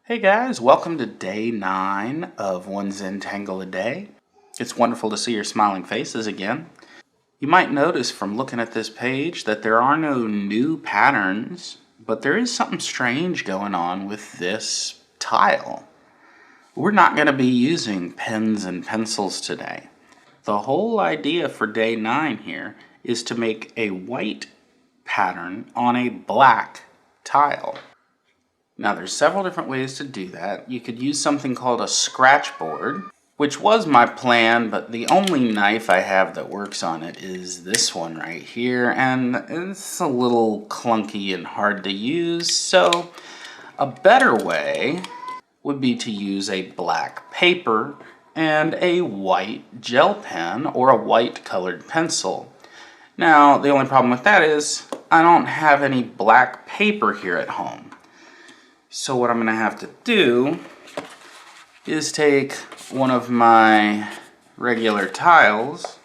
Hey guys, welcome to day 9 of One Zentangle A Day. It's wonderful to see your smiling faces again. You might notice from looking at this page that there are no new patterns, but there is something strange going on with this tile. We're not going to be using pens and pencils today. The whole idea for day 9 here is to make a white pattern on a black tile. Now there's several different ways to do that. You could use something called a scratch board, which was my plan, but the only knife I have that works on it is this one right here, and it's a little clunky and hard to use, so a better way would be to use a black paper and a white gel pen or a white colored pencil. Now the only problem with that is I don't have any black paper here at home. So what I'm going to have to do is take one of my regular tiles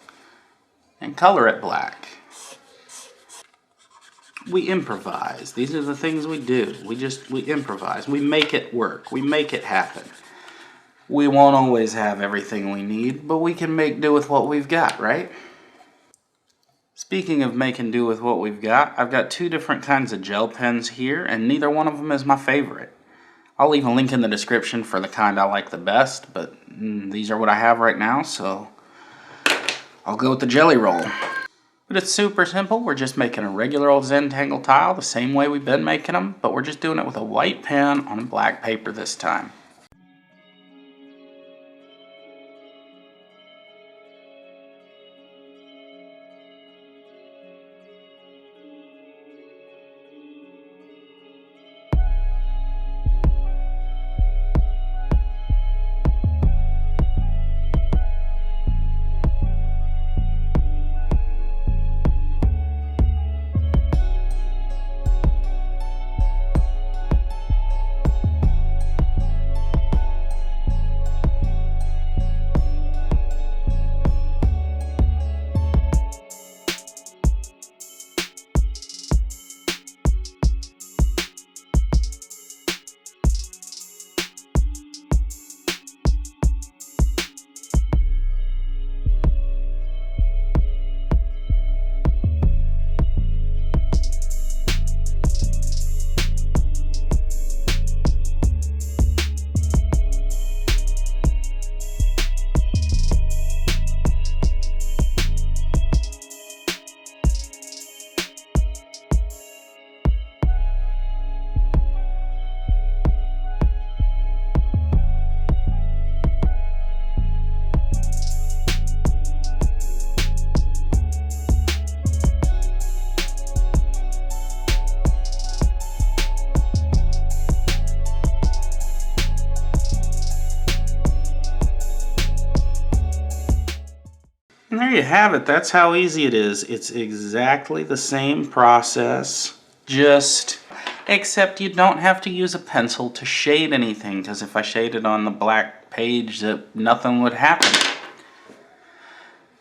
and color it black. We improvise. These are the things we do. We improvise. We make it work. We make it happen. We won't always have everything we need, but we can make do with what we've got, right? Speaking of making do with what we've got, I've got two different kinds of gel pens here, and neither one of them is my favorite. I'll leave a link in the description for the kind I like the best, but these are what I have right now, so I'll go with the jelly roll. But it's super simple. We're just making a regular old Zentangle tile the same way we've been making them, but we're just doing it with a white pen on black paper this time. And there you have it. That's how easy it is. It's exactly the same process, except you don't have to use a pencil to shade anything, because if I shaded on the black page, nothing would happen.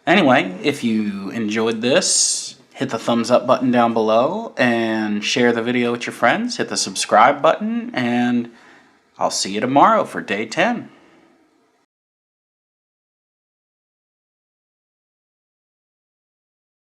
Anyway, if you enjoyed this, hit the thumbs up button down below and share the video with your friends. Hit the subscribe button, and I'll see you tomorrow for day 10.